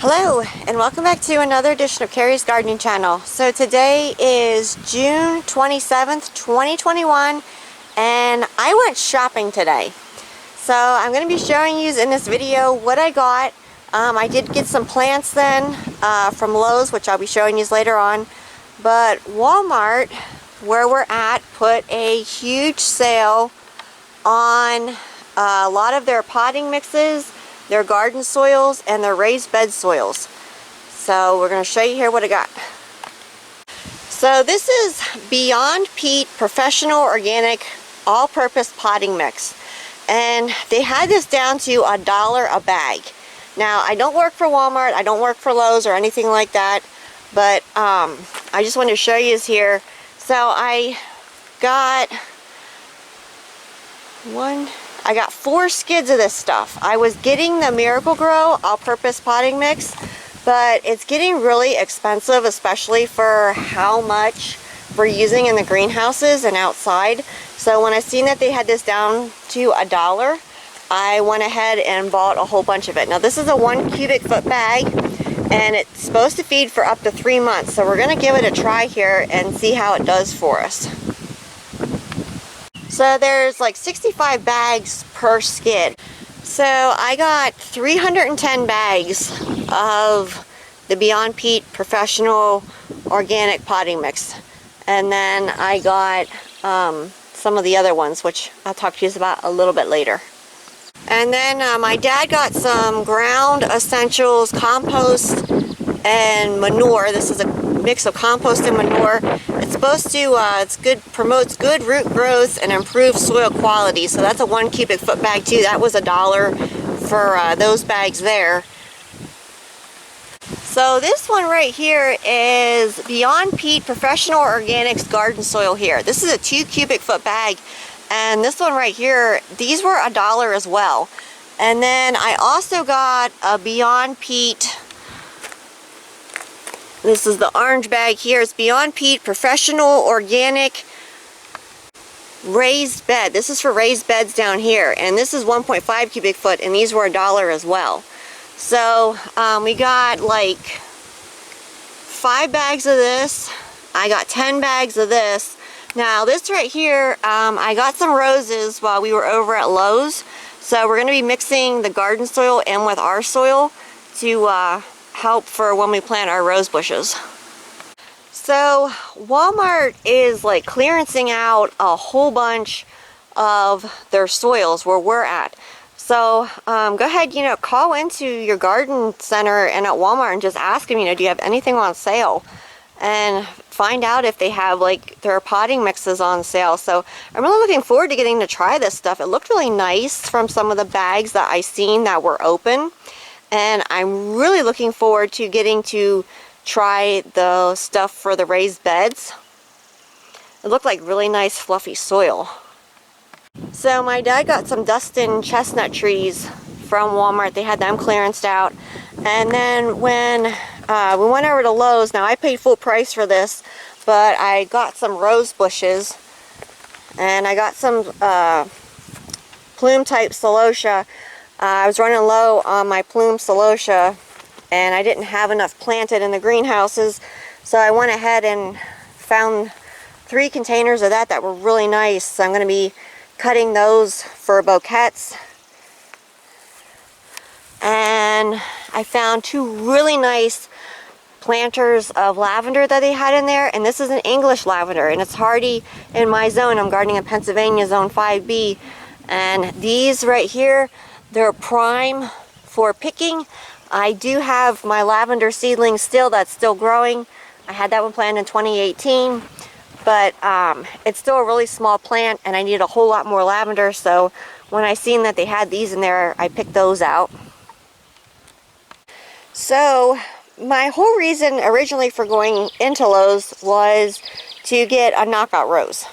Hello and welcome back to another edition of Carrie's Gardening Channel. So today is June 27th, 2021 and I went shopping today. So I'm going to be showing you in this video what I got. I did get some plants then from Lowe's, which I'll be showing you later on. But Walmart, where we're at, put a huge sale on a lot of their potting mixes, their garden soils, and their raised bed soils. So we're going to show you here what I got. So this is Beyond Peat Professional Organic All-Purpose Potting Mix. And they had this down to $1 a bag. Now, I don't work for Walmart, I don't work for Lowe's or anything like that, but I just wanted to show you this here. So I got 4 skids of this stuff. I was getting the Miracle-Gro all-purpose potting mix, but it's getting really expensive, especially for how much we're using in the greenhouses and outside. So when I seen that they had this down to $1, I went ahead and bought a whole bunch of it. Now this is a 1 cubic foot bag, and it's supposed to feed for up to 3 months. So we're going to give it a try here and see how it does for us. So there's like 65 bags per skid. So I got 310 bags of the Beyond Peat Professional Organic Potting Mix. And then I got some of the other ones, which I'll talk to you about a little bit later. And then my dad got some Ground Essentials compost and manure. This is a mix of compost and manure. It's supposed to promotes good root growth and improves soil quality. So that's a 1 cubic foot bag too. That was $1 for those bags there. So this one right here is Beyond Peat Professional Organics Garden Soil here. This is a 2 cubic foot bag, and this one right here, these were $1 as well. And then I also got a Beyond Peat. This is the orange bag here. It's Beyond Peat Professional Organic Raised Bed. This is for raised beds down here. And this is 1.5 cubic foot, and these were $1 as well. So we got like 5 bags of this. I got 10 bags of this. Now this right here, I got some roses while we were over at Lowe's. So we're going to be mixing the garden soil in with our soil to help for when we plant our rose bushes. So Walmart is like clearancing out a whole bunch of their soils where we're at. So go ahead, call into your garden center and at Walmart and just ask them, do you have anything on sale? And find out if they have like their potting mixes on sale. So I'm really looking forward to getting to try this stuff. It looked really nice from some of the bags that I seen that were open. And I'm really looking forward to getting to try the stuff for the raised beds. It looked like really nice fluffy soil. So my dad got some Dustin chestnut trees from Walmart. They had them clearanced out. And then when we went over to Lowe's, now I paid full price for this, but I got some rose bushes. And I got some plume type celosia. I was running low on my plume celosia, and I didn't have enough planted in the greenhouses, so I went ahead and found 3 containers of that were really nice. So I'm going to be cutting those for bouquets. And I found 2 really nice planters of lavender that they had in there, and this is an English lavender, and it's hardy in my zone. I'm gardening in Pennsylvania, zone 5B, and these right here, they're prime for picking. I do have my lavender seedling still that's still growing. I had that one planted in 2018, but it's still a really small plant and I need a whole lot more lavender. So when I seen that they had these in there, I picked those out. So my whole reason originally for going into Lowe's was to get a knockout rose.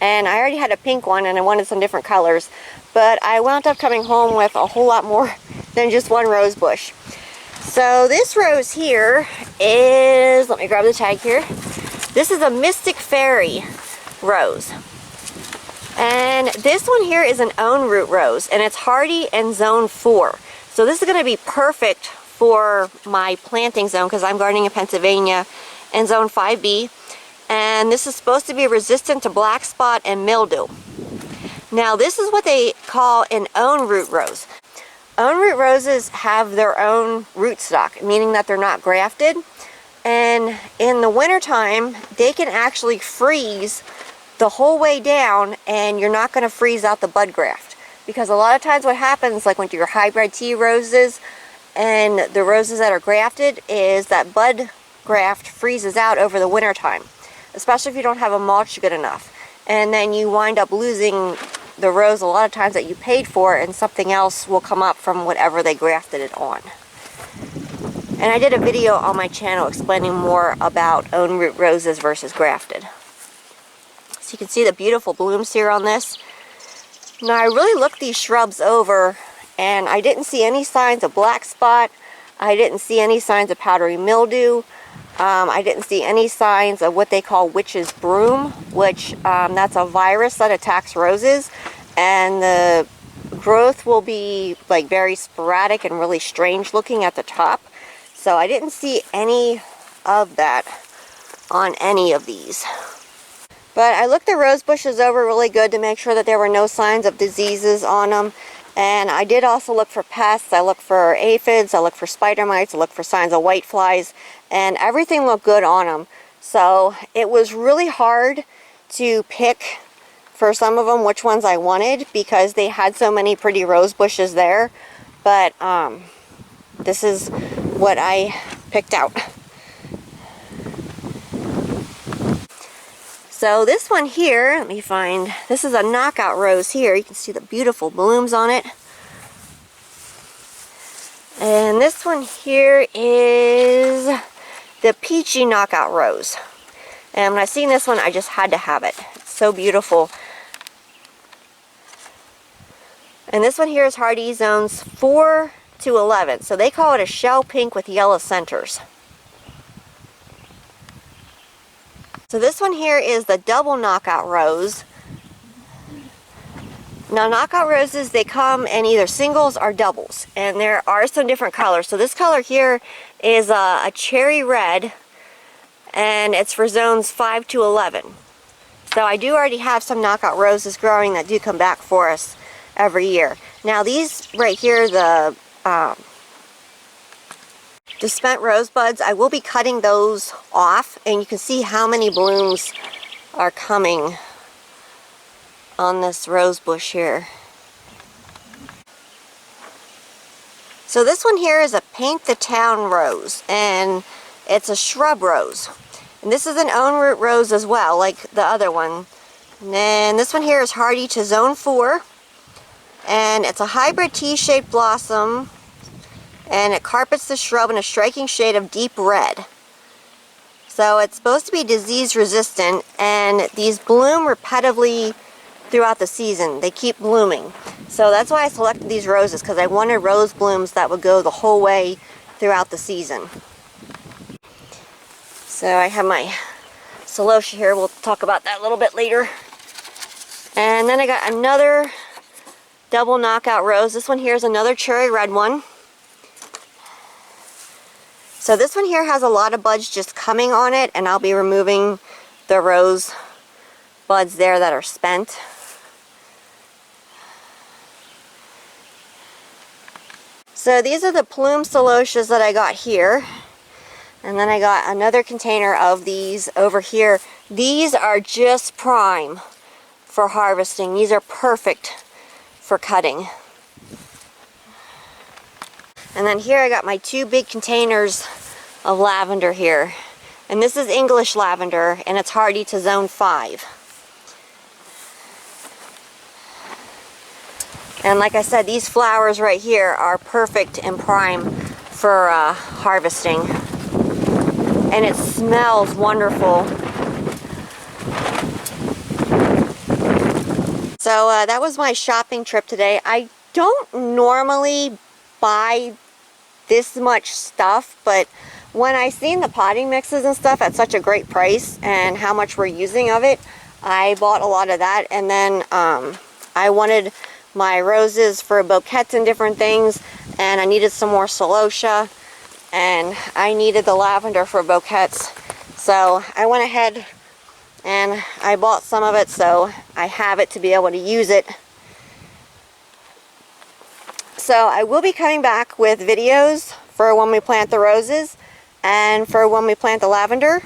And I already had a pink one and I wanted some different colors. But I wound up coming home with a whole lot more than just 1 rose bush. So this rose here is, let me grab the tag here. This is a Mystic Fairy rose. And this one here is an own root rose, and it's hardy in zone 4. So this is going to be perfect for my planting zone because I'm gardening in Pennsylvania in zone 5B. And this is supposed to be resistant to black spot and mildew. Now this is what they call an own root rose. Own root roses have their own rootstock, meaning that they're not grafted. And in the wintertime, they can actually freeze the whole way down, and you're not going to freeze out the bud graft. Because a lot of times what happens, like with your hybrid tea roses and the roses that are grafted, is that bud graft freezes out over the wintertime, especially if you don't have a mulch good enough. And then you wind up losing the rose a lot of times that you paid for, and something else will come up from whatever they grafted it on. And I did a video on my channel explaining more about own root roses versus grafted. So you can see the beautiful blooms here on this. Now I really looked these shrubs over and I didn't see any signs of black spot. I didn't see any signs of powdery mildew. I didn't see any signs of what they call witch's broom, which that's a virus that attacks roses, and the growth will be like very sporadic and really strange looking at the top. So I didn't see any of that on any of these. But I looked the rose bushes over really good to make sure that there were no signs of diseases on them. And I did also look for pests. I looked for aphids, I looked for spider mites, I looked for signs of white flies, and everything looked good on them. So it was really hard to pick for some of them which ones I wanted because they had so many pretty rose bushes there. But this is what I picked out. So this one here, let me find, this is a knockout rose here. You can see the beautiful blooms on it. And this one here is the Peachy knockout rose. And when I seen this one, I just had to have it. It's so beautiful. And this one here is hardy zones 4 to 11. So they call it a shell pink with yellow centers. So this one here is the double knockout rose. Now knockout roses, they come in either singles or doubles, and there are some different colors. So this color here is a cherry red, and it's for zones 5 to 11. So I do already have some knockout roses growing that do come back for us every year. Now these right here, the spent rosebuds, I will be cutting those off, and you can see how many blooms are coming on this rose bush here. So this one here is a Paint the Town rose, and it's a shrub rose. And this is an own root rose as well, like the other one. And then this one here is hardy to zone 4, and it's a hybrid T-shaped blossom. And it carpets the shrub in a striking shade of deep red. So it's supposed to be disease resistant, and these bloom repetitively throughout the season. They keep blooming. So that's why I selected these roses, because I wanted rose blooms that would go the whole way throughout the season. So I have my celosia here. We'll talk about that a little bit later. And then I got another double knockout rose. This one here is another cherry red one. So this one here has a lot of buds just coming on it, and I'll be removing the rose buds there that are spent. So these are the plume celosias that I got here. And then I got another container of these over here. These are just prime for harvesting. These are perfect for cutting. And then here I got my 2 big containers of lavender here. And this is English lavender, and it's hardy to zone 5. And like I said, these flowers right here are perfect and prime for harvesting. And it smells wonderful. So that was my shopping trip today. I don't normally buy this much stuff, but when I seen the potting mixes and stuff at such a great price and how much we're using of it, I bought a lot of that. And then I wanted my roses for bouquets and different things, and I needed some more celosia, and I needed the lavender for bouquets. So I went ahead and I bought some of it so I have it to be able to use it. So I will be coming back with videos for when we plant the roses and for when we plant the lavender.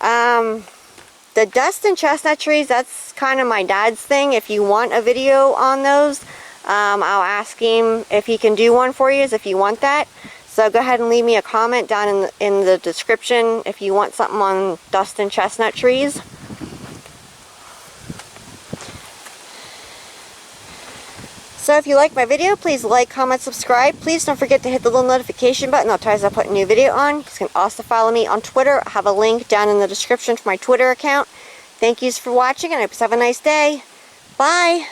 The dust and chestnut trees, that's kind of my dad's thing. If you want a video on those, I'll ask him if he can do one for you, if you want that. So go ahead and leave me a comment down in the description if you want something on dust and chestnut trees. So if you like my video, please like, comment, subscribe. Please don't forget to hit the little notification button. I'll tell you as I put a new video on. You can also follow me on Twitter. I have a link down in the description for my Twitter account. Thank you for watching, and I hope you have a nice day. Bye!